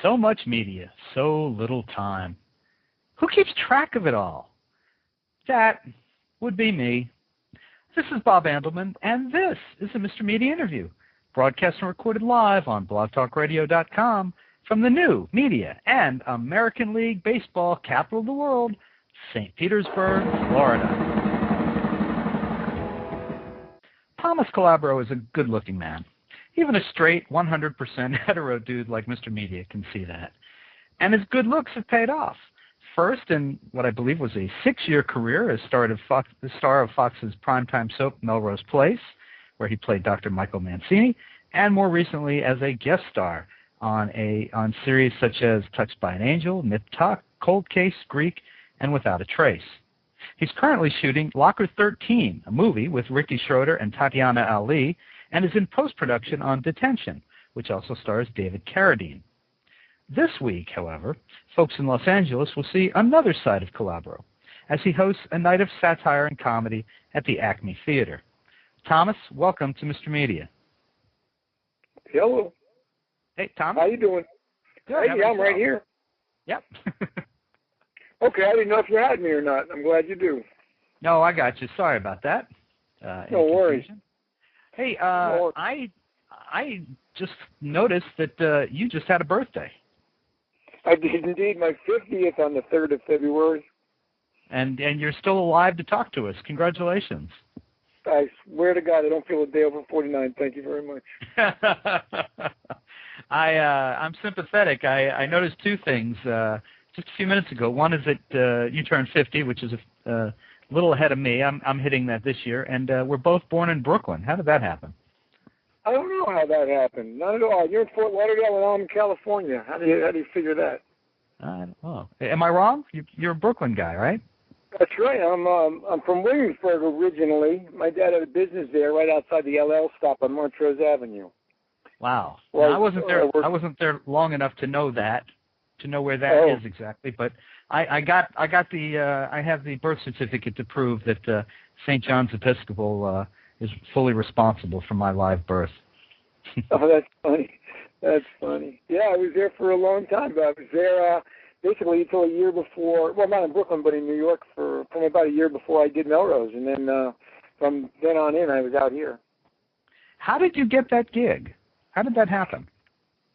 So much media, so little time. Who keeps track of it all? That would be me. This is Bob Andelman, and this is the Mr. Media Interview, broadcast and recorded live on blogtalkradio.com from the new media and American League Baseball capital of the world, St. Petersburg, Florida. Thomas Calabro is a good-looking man. Even a straight 100% hetero dude like Mr. Media can see that. And his good looks have paid off. First, in what I believe was a 6-year career as the star of Fox's primetime soap Melrose Place, where he played Dr. Michael Mancini, and more recently as a guest star on series such as Touched by an Angel, Nip Tuck, Cold Case, Greek, and Without a Trace. He's currently shooting Locker 13, a movie with Rickey, Schroeder, and Tatyana Ali, and is in post-production on Detention, which also stars David Carradine. This week, however, folks in Los Angeles will see another side of Calabro, as he hosts a night of satire and comedy at the Acme Theater. Thomas, welcome to Mr. Media. Hello. Hey, Thomas. How you doing? Good. Hey, I'm right here. Yep. Okay, I didn't know if you had me or not. I'm glad you do. No, I got you. Sorry about that. No worries. Hey, I just noticed that you just had a birthday. I did indeed. My 50th on the 3rd of February. And you're still alive to talk to us. Congratulations. I swear to God, I don't feel a day over 49. Thank you very much. I'm sympathetic. I noticed two things just a few minutes ago. One is that you turned 50, which is a little ahead of me. I'm hitting that this year, and we're both born in Brooklyn. How did that happen? I don't know how that happened. Not at all. You're in Fort Lauderdale, and I'm in California. How do you figure that? Am I wrong? You're a Brooklyn guy, right? That's right. I'm from Williamsburg originally. My dad had a business there, right outside the LL stop on Montrose Avenue. Wow. Well, I wasn't there. I wasn't there long enough to know that, to know where that is exactly. But I have the birth certificate to prove that St. John's Episcopal is fully responsible for my live birth. Oh, that's funny. That's funny. Yeah, I was there for a long time, but I was there basically until a year before, well, not in Brooklyn, but in New York from about a year before I did Melrose. And then from then on in, I was out here. How did you get that gig? How did that happen?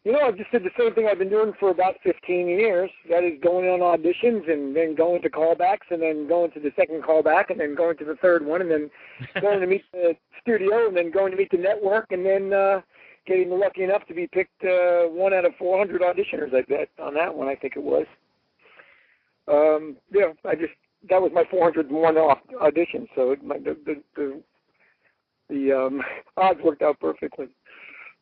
You know, I've just did the same thing I've been doing for about 15 years. That is going on auditions and then going to callbacks and then going to the second callback and then going to the third one and then going to meet the studio and then going to meet the network and then getting lucky enough to be picked 1 out of 400 auditioners, I bet, on that one, I think it was. Yeah, that was my 401 audition, so the odds worked out perfectly.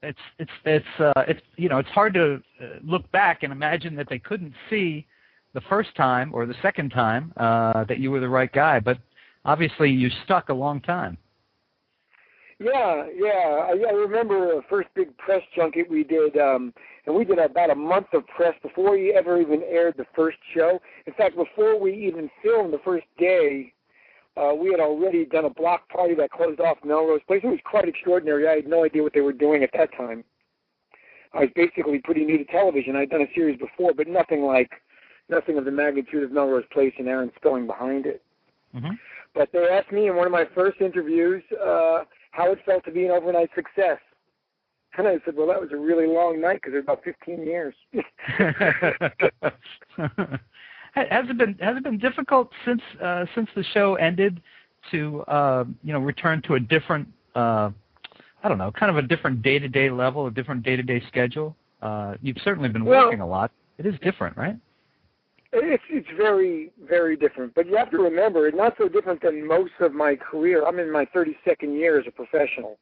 It's hard to look back and imagine that they couldn't see the first time or the second time that you were the right guy, but obviously you stuck a long time. Yeah. I remember the first big press junket we did, and we did about a month of press before we ever even aired the first show. In fact, before we even filmed the first day, we had already done a block party that closed off Melrose Place. It was quite extraordinary. I had no idea what they were doing at that time. I was basically pretty new to television. I'd done a series before, but nothing of the magnitude of Melrose Place and Aaron Spelling behind it. Mm-hmm. But they asked me in one of my first interviews how it felt to be an overnight success. And I said, well, that was a really long night because it was about 15 years. Has it been difficult since the show ended to return to a different kind of a different day-to-day level, a different day-to-day schedule? You've certainly been working a lot. It is different, right? It's very, very different. But you have to remember, it's not so different than most of my career. I'm in my 32nd year as a professional.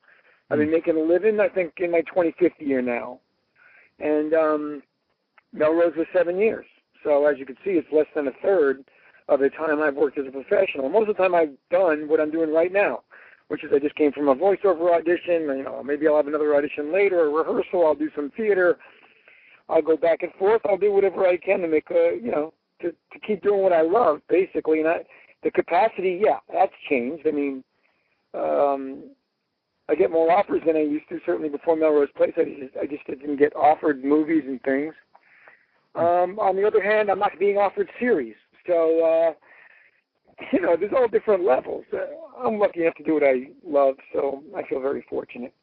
I've been making a living, I think, in my 25th year now. And Melrose was 7 years. So as you can see, it's less than a third of the time I've worked as a professional. Most of the time I've done what I'm doing right now, which is I just came from a voiceover audition. Maybe I'll have another audition later, a rehearsal. I'll do some theater. I'll go back and forth. I'll do whatever I can to make to keep doing what I love, basically. And the capacity, that's changed. I mean, I get more offers than I used to, certainly before Melrose Place. I just didn't get offered movies and things. On the other hand, I'm not being offered series. So, there's all different levels. I'm lucky enough to do what I love, so I feel very fortunate.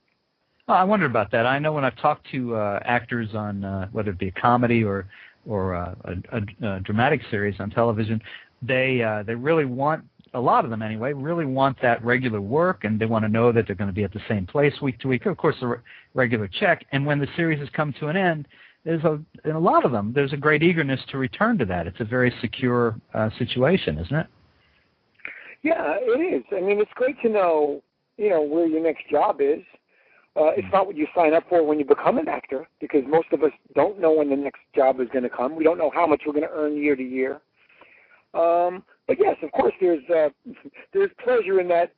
I wonder about that. I know when I've talked to actors on whether it be a comedy or a dramatic series on television, they really want, a lot of them anyway, really want that regular work, and they want to know that they're going to be at the same place week to week. Of course, a regular check. And when the series has come to an end, in a lot of them, there's a great eagerness to return to that. It's a very secure situation, isn't it? Yeah, it is. I mean, it's great to know, where your next job is. It's not what you sign up for when you become an actor, because most of us don't know when the next job is going to come. We don't know how much we're going to earn year to year. But yes, of course, there's pleasure in that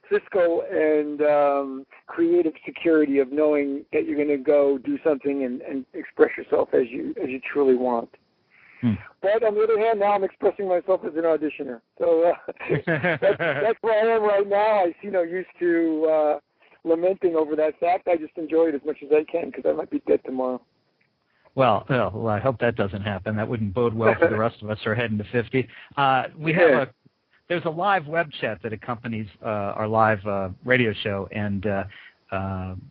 fiscal and creative security of knowing that you're going to go do something and express yourself as you truly want. But on the other hand, now I'm expressing myself as an auditioner. So that's where I am right now. I see no use to lamenting over that fact. I just enjoy it as much as I can because I might be dead tomorrow. Well, I hope that doesn't happen. That wouldn't bode well for the rest of us who are heading to 50. There's a live web chat that accompanies our live radio show, and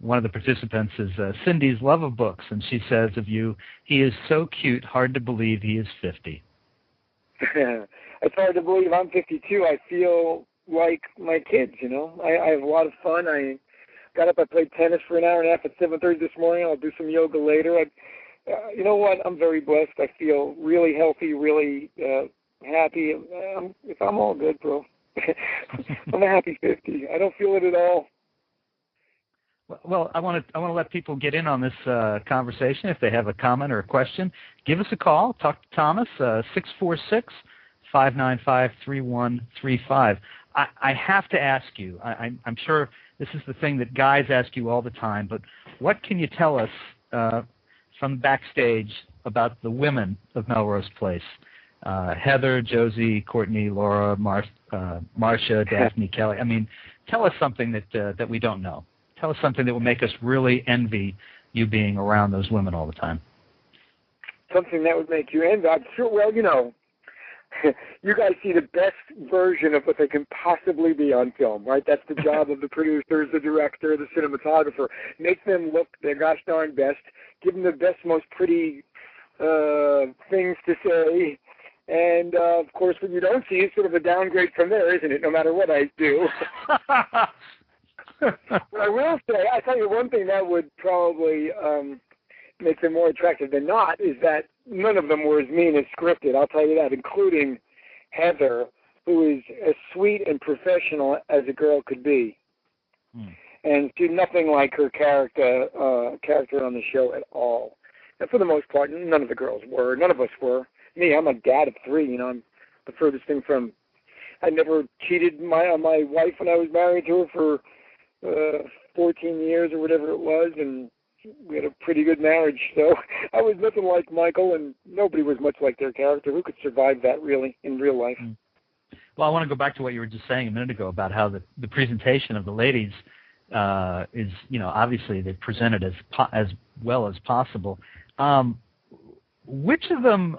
one of the participants is Cindy's love of books, and she says of you, he is so cute, hard to believe he is 50. It's hard to believe I'm 52. I feel like my kids, I have a lot of fun. I got up, I played tennis for an hour and a half at 7:30 this morning. I'll do some yoga later. You know what? I'm very blessed. I feel really healthy, really happy. If I'm all good, bro, I'm a happy 50. I don't feel it at all. Well, I want to let people get in on this conversation. If they have a comment or a question, give us a call. Talk to Thomas, 646-595-3135. I have to ask you, I'm sure this is the thing that guys ask you all the time, but what can you tell us from backstage about the women of Melrose Place? Heather, Josie, Courtney, Laura, Marcia, Daphne, Kelly. I mean, tell us something that we don't know. Tell us something that will make us really envy you being around those women all the time. Something that would make you envy? I'm sure, well, you guys see the best version of what they can possibly be on film, right? That's the job of the producers, the director, the cinematographer. Make them look their gosh darn best. Give them the best, most pretty things to say. And, of course, what you don't see is sort of a downgrade from there, isn't it, no matter what I do? What I will say, I tell you one thing that would probably make them more attractive than not is that none of them were as mean as scripted. I'll tell you that, including Heather, who is as sweet and professional as a girl could be. And she's nothing like her character on the show at all. And for the most part, none of the girls were. None of us were. Me, I'm a dad of 3. I'm the furthest thing from. I never cheated on my wife when I was married to her for 14 years or whatever it was, and we had a pretty good marriage. So I was nothing like Michael, and nobody was much like their character. Who could survive that, really, in real life? Well, I want to go back to what you were just saying a minute ago about how the presentation of the ladies is, obviously they presented as well as possible. Which of them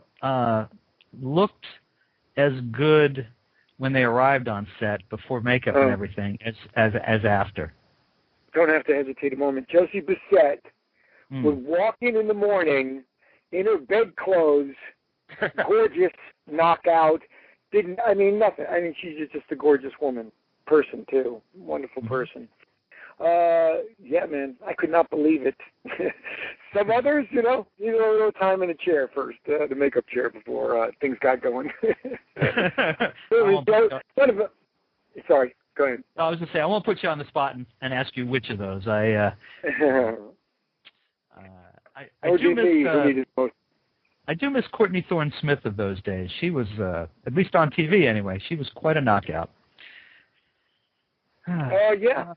looked as good when they arrived on set before makeup and everything as after? Don't have to hesitate a moment. Josie Bissett would walk in the morning in her bedclothes, gorgeous, knockout. Nothing. She's just a gorgeous person too. Wonderful person. Yeah, man, I could not believe it. Some others, you need a little time in a chair first, the makeup chair, before things got going. Sorry, go ahead. I was going to say, I won't put you on the spot and ask you which of those. I do miss Courtney Thorne-Smith of those days. She was, at least on TV anyway, she was quite a knockout. Yeah.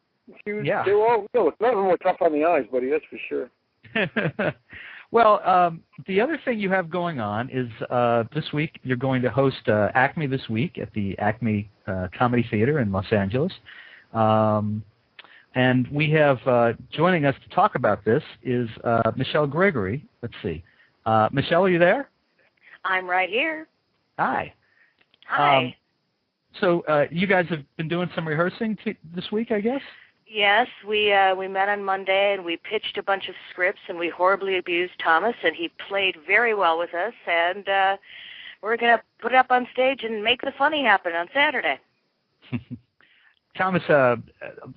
They were all, none of them were tough on the eyes, buddy, that's for sure. Well, the other thing you have going on is this week you're going to host Acme this week at the Acme Comedy Theater in Los Angeles. And we have joining us to talk about this is Michelle Gregory. Let's see. Michelle, are you there? I'm right here. Hi. Hi. So you guys have been doing some rehearsing this week, I guess? Yes, we met on Monday, and we pitched a bunch of scripts, and we horribly abused Thomas, and he played very well with us, and we're going to put it up on stage and make the funny happen on Saturday. Thomas, a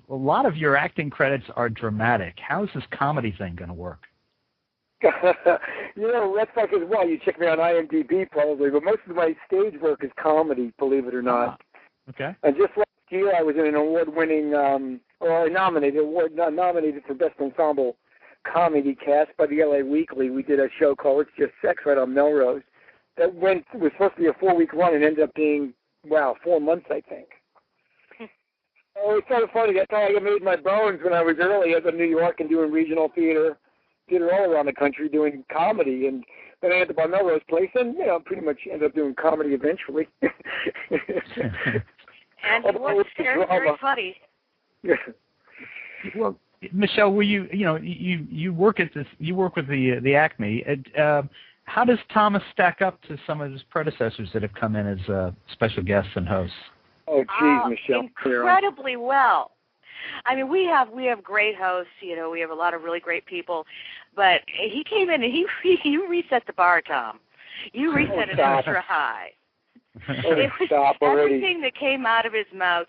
lot of your acting credits are dramatic. How is this comedy thing going to work? That's like as well. You check me on IMDb probably, but most of my stage work is comedy, believe it or not. Okay. And just last year, I was in an award-winning, nominated for Best Ensemble Comedy Cast by the LA Weekly. We did a show called It's Just Sex right on Melrose. That was supposed to be a 4-week run and ended up being, 4 months, I think. Oh, it's kind of funny. That's how I made my bones when I was early. I was in New York and doing regional theater all around the country doing comedy, and then I ended up on Melrose Place, and pretty much ended up doing comedy eventually. And it was very funny. Well, Michelle, were you work at this? You work with the Acme. How does Thomas stack up to some of his predecessors that have come in as special guests and hosts? Oh, geez, Michelle. Incredibly well. I mean, we have great hosts. We have a lot of really great people. But he came in and you reset the bar, Tom. You reset it extra high. It was everything that came out of his mouth.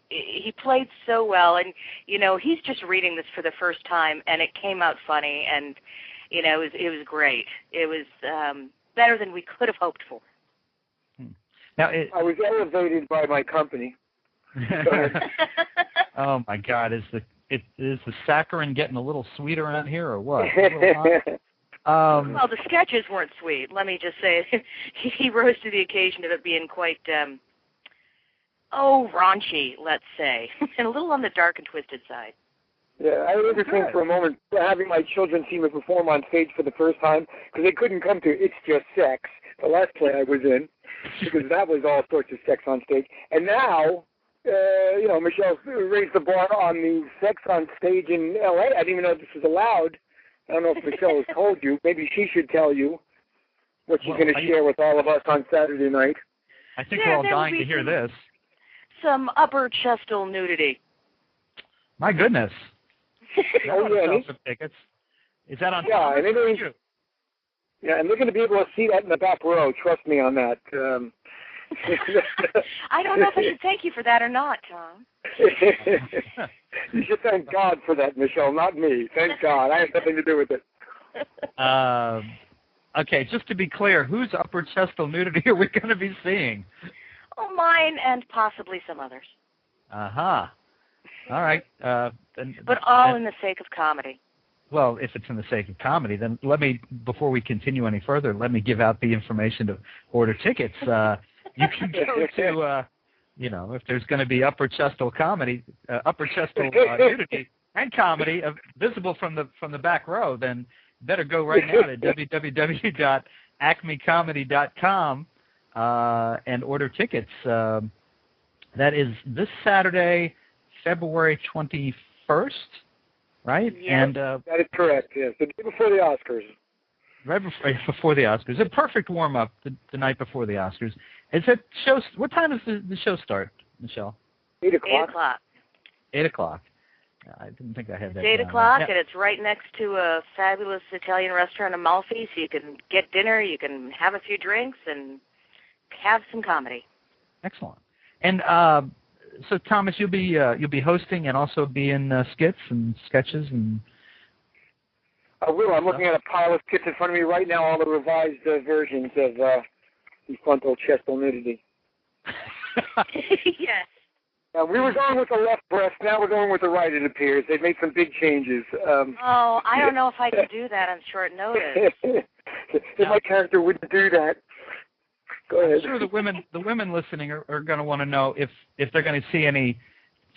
He played so well, and he's just reading this for the first time, and it came out funny, and it was great. It was better than we could have hoped for. Now, I was elevated by my company. Oh my God! Is the saccharin getting a little sweet around here, or what? Well, the sketches weren't sweet. Let me just say, he rose to the occasion of it being quite, raunchy, let's say, and a little on the dark and twisted side. Yeah, I was interesting for a moment having my children see me perform on stage for the first time because they couldn't come to It's Just Sex, the last play I was in, because that was all sorts of sex on stage. And now, Michelle raised the bar on the sex on stage in L.A. I didn't even know this was allowed. I don't know if Michelle has told you. Maybe she should tell you what she's going to share with all of us on Saturday night. I think we're all dying to hear this. Some upper chestal nudity. My goodness. Oh, yeah. Some tickets. Is that on? Yeah, and and they're going to be able to see that in the back row. Trust me on that. I don't know if I should thank you for that or not, Tom. You should thank God for that, Michelle, not me. Thank God. I have nothing to do with it. Okay, just to be clear, whose upper chestal nudity are we going to be seeing? Oh, mine and possibly some others. Uh-huh. All right. But all in the sake of comedy. Well, if it's in the sake of comedy, then before we continue any further, let me give out the information to order tickets. You can go to, if there's going to be upper chestal nudity and comedy visible from the back row, then better go right now to www.acmecomedy.com and order tickets. That is this Saturday, February 21st, right? Yes. And that is correct, yes. The day before the Oscars. Right before the Oscars. A perfect warm-up the night before the Oscars. What time does the show start, Michelle? 8 o'clock. 8 o'clock. 8 o'clock. I didn't think I had that. 8 o'clock, and it's right next to a fabulous Italian restaurant in Amalfi, so you can get dinner, you can have a few drinks, and have some comedy. Excellent. And so, Thomas, you'll be hosting and also be in skits and sketches and. I will. I'm looking at a pile of skits in front of me right now, all the revised versions of the frontal chestal nudity. Yes. We were going with the left breast. Now we're going with the right, it appears. They've made some big changes. I don't know if I can do that on short notice. My character wouldn't do that. Go ahead. I'm sure the women listening are going to want to know if they're going to see any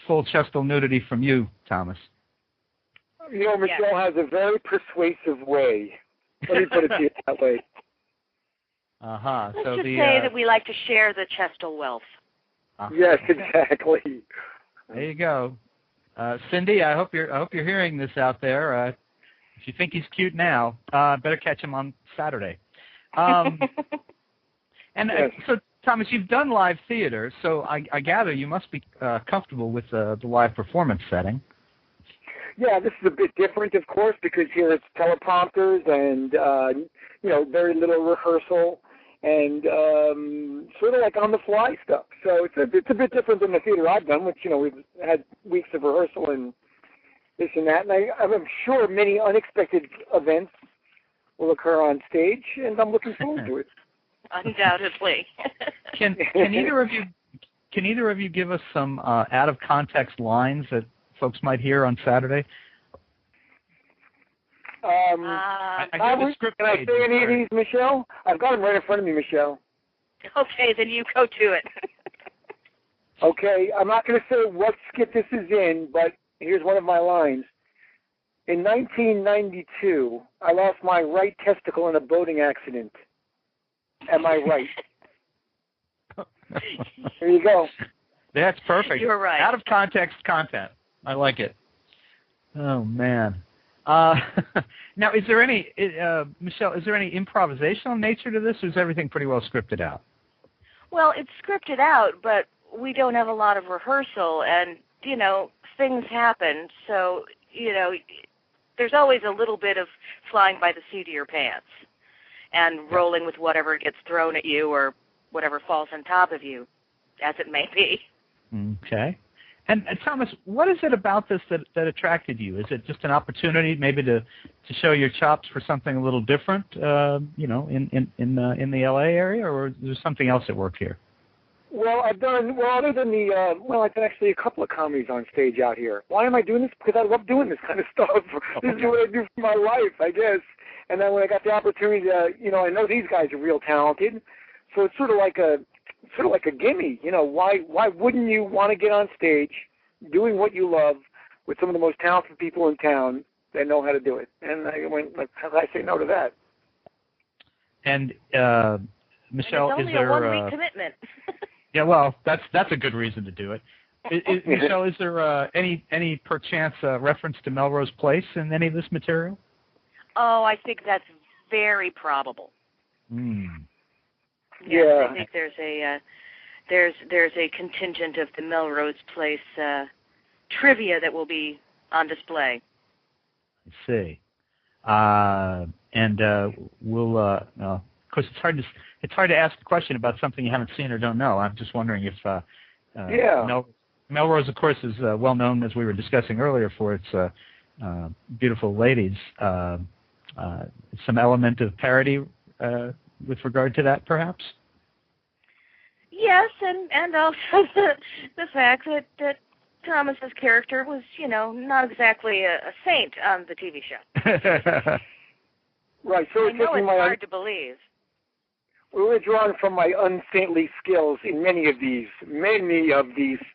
full chestal nudity from you, Thomas. Michelle has a very persuasive way. Let me put it to you that way. Uh-huh. Let's just say that we like to share the chestal wealth. Yes, exactly. There you go. Cindy, I hope you're hearing this out there. If you think he's cute now, better catch him on Saturday. And Yes. so, Thomas, you've done live theater, so I gather you must be comfortable with the live performance setting. Yeah, this is a bit different, of course, because here it's teleprompters and, very little rehearsal and sort of like on-the-fly stuff. So it's a bit different than the theater I've done, which, we've had weeks of rehearsal and this and that. And I'm sure many unexpected events will occur on stage, and I'm looking forward to it. Undoubtedly. Can either of you give us some out-of-context lines that folks might hear on Saturday? I hear the script. Can I say any of these, Michelle? I've got them right in front of me, Michelle. Okay, then you go to it. Okay, I'm not going to say what skit this is in, but here's one of my lines. In 1992, I lost my right testicle in a boating accident. Am I right? There you go. That's perfect. You're right. Out of context content. I like it. Oh, man. Now, is there any, Michelle, is there any improvisational nature to this, or is everything pretty well scripted out? Well, it's scripted out, but we don't have a lot of rehearsal, and, things happen, so, there's always a little bit of flying by the seat of your pants and rolling with whatever gets thrown at you or whatever falls on top of you, as it may be. Okay. And Thomas, what is it about this that attracted you? Is it just an opportunity maybe to show your chops for something a little different, in the LA area, or is there something else at work here? Well, other than I've done actually a couple of comedies on stage out here. Why am I doing this? Because I love doing this kind of stuff. This is what I do for my life, I guess. And then when I got the opportunity to, I know these guys are real talented, so it's sort of like a gimme. Why wouldn't you want to get on stage doing what you love with some of the most talented people in town that know how to do it? And I went, like, how could I say no to that? And Michelle, and it's only is there a 1 week commitment? Yeah, well, that's a good reason to do it. Michelle, is there any perchance reference to Melrose Place in any of this material? Oh, I think that's very probable. Mm. Yes, Yeah. I think there's a contingent of the Melrose Place trivia that will be on display. I see. And we'll. Of course, it's hard to ask a question about something you haven't seen or don't know. I'm just wondering if Melrose, of course, is well known, as we were discussing earlier, for its beautiful ladies. Some element of parody with regard to that, perhaps? Yes, and also the fact that Thomas's character was, not exactly a saint on the TV show. Right, so I know it's hard to believe. We were drawn from my unsaintly skills in many of these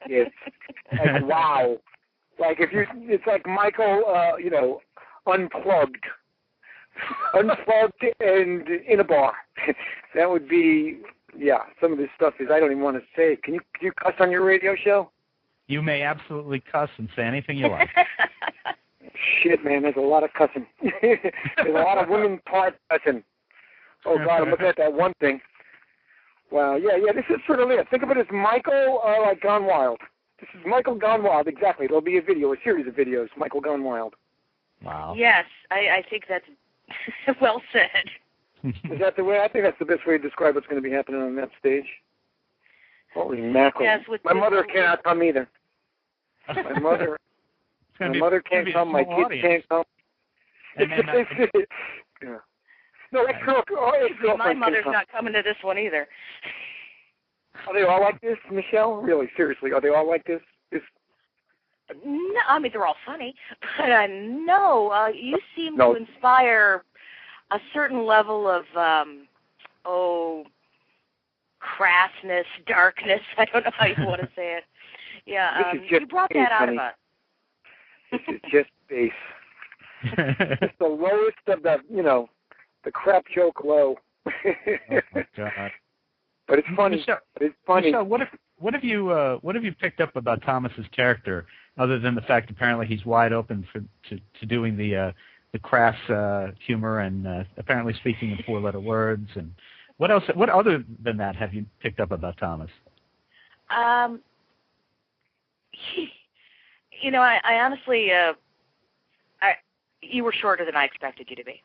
skits. Like, wow. Like, it's like Michael, unplugged and in a bar. That would be, some of this stuff is, I don't even want to say. Can you cuss on your radio show? You may absolutely cuss and say anything you like. Shit, man, there's a lot of cussing. There's a lot of women part cussing. Oh, God, I'm looking at that one thing. Wow, yeah, this is sort of it. Think of it as Michael, Gone Wild. This is Michael Gone Wild, exactly. There'll be a series of videos, Michael Gone Wild. Wow. Yes, I think that's well said. Is that the way? I think that's the best way to describe what's going to be happening on that stage. Holy mackerel. Yes, my mother cannot come either. My mother can't come, my kids can't come. And then, yeah. No, my mother's not coming to this one either. Are they all like this, Michelle? Really, seriously, are they all like this? No, I mean, they're all funny, but no, you seem to inspire a certain level of, crassness, darkness. I don't know how you want to say it. Yeah, you brought that out of us. This is just base. It's the lowest of the crap joke low. Oh my God! But it's funny. Michelle, what have you picked up about Thomas's character, other than the fact apparently he's wide open to doing the crass humor and apparently speaking in four-letter words. And what else? What other than that have you picked up about Thomas? You know, I honestly, you were shorter than I expected you to be.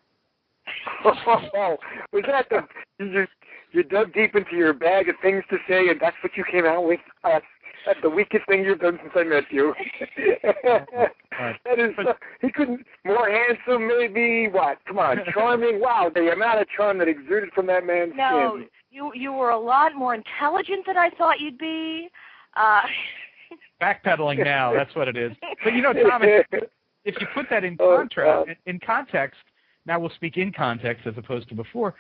Oh, was that you dug deep into your bag of things to say, and that's what you came out with? That's the weakest thing you've done since I met you. That is, he couldn't, more handsome maybe, what? Come on, charming. Wow, the amount of charm that exuded from that man's skin. You were a lot more intelligent than I thought you'd be. Backpedaling now, that's what it is. But you know, Thomas, if you put that in context, now we'll speak in context as opposed to before,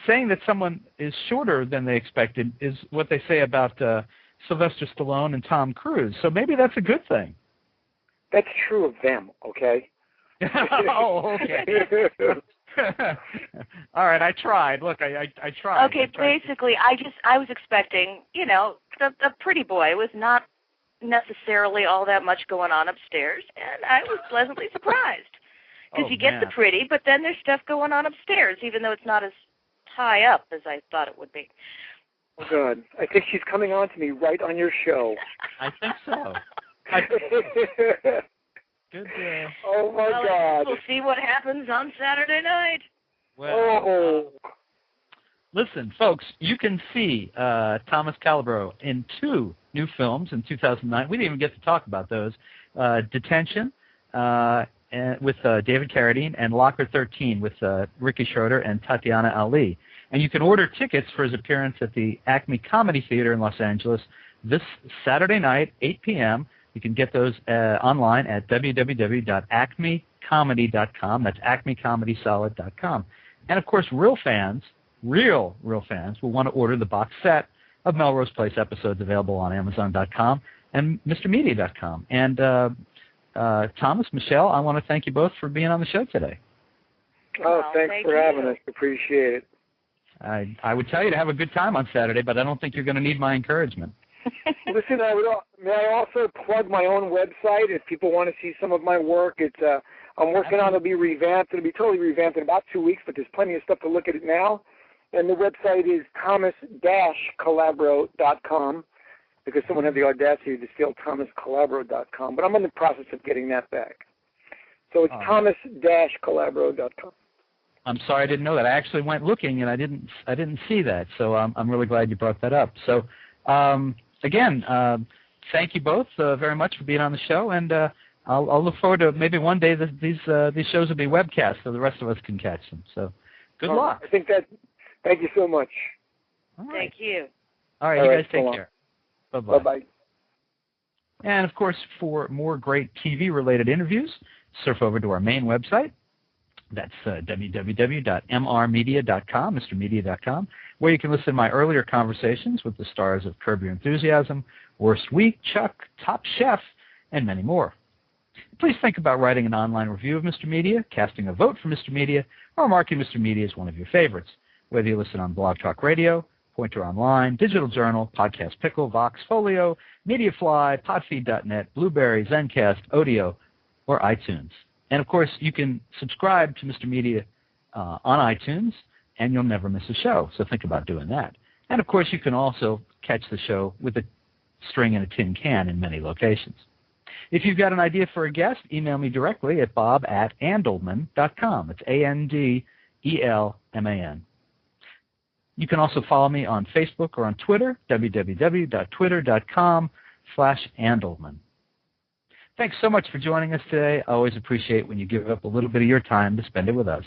saying that someone is shorter than they expected is what they say about Sylvester Stallone and Tom Cruise. So maybe that's a good thing. That's true of them, okay? Oh, okay. All right, I tried. Look, I tried. Okay, basically, I was expecting, you know, a pretty boy with not necessarily all that much going on upstairs, and I was pleasantly surprised. Because you get the pretty, but then there's stuff going on upstairs, even though it's not as high up as I thought it would be. Oh, good. I think she's coming on to me right on your show. I think so. Good. Oh, my God. We'll see what happens on Saturday night. Well, listen, folks, you can see Thomas Calabro in 2 new films in 2009. We didn't even get to talk about those. Detention with David Carradine and Locker 13 with Rickey Schroeder and Tatyana Ali. And you can order tickets for his appearance at the Acme Comedy Theater in Los Angeles this Saturday night, 8 p.m. You can get those online at www.acmecomedy.com. That's acmecomedysolid.com. And, of course, real fans will want to order the box set of Melrose Place episodes available on Amazon.com and MrMedia.com. And Thomas, Michelle, I want to thank you both for being on the show today. Oh, thanks for having us. Appreciate it. I would tell you to have a good time on Saturday, but I don't think you're going to need my encouragement. Listen, may I also plug my own website if people want to see some of my work? It's I'm working on it. It'll be revamped. It'll be totally revamped in about 2 weeks, but there's plenty of stuff to look at it now. And the website is thomas-calabro.com because someone had the audacity to steal thomascalabro.com. But I'm in the process of getting that back. So it's thomas-calabro.com. I'm sorry I didn't know that. I actually went looking and I didn't see that. So I'm really glad you brought that up. So again, thank you both very much for being on the show, and I'll look forward to maybe one day these shows will be webcast so the rest of us can catch them. So good luck. I think that. Thank you so much. All right. Thank you. All right, you guys take care. Bye-bye. Bye-bye. And, of course, for more great TV-related interviews, surf over to our main website. That's www.mrmedia.com, MrMedia.com, where you can listen to my earlier conversations with the stars of Curb Your Enthusiasm, Worst Week, Chuck, Top Chef, and many more. Please think about writing an online review of Mr. Media, casting a vote for Mr. Media, or marking Mr. Media as one of your favorites, whether you listen on Blog Talk Radio, Pointer Online, Digital Journal, Podcast Pickle, Vox Folio, Mediafly, Podfeed.net, Blueberry, Zencast, Odeo, or iTunes. And, of course, you can subscribe to Mr. Media on iTunes, and you'll never miss a show. So think about doing that. And, of course, you can also catch the show with a string in a tin can in many locations. If you've got an idea for a guest, email me directly at bob@andelman.com. It's ANDELMAN. You can also follow me on Facebook or on Twitter, www.twitter.com/Andelman. Thanks so much for joining us today. I always appreciate when you give up a little bit of your time to spend it with us.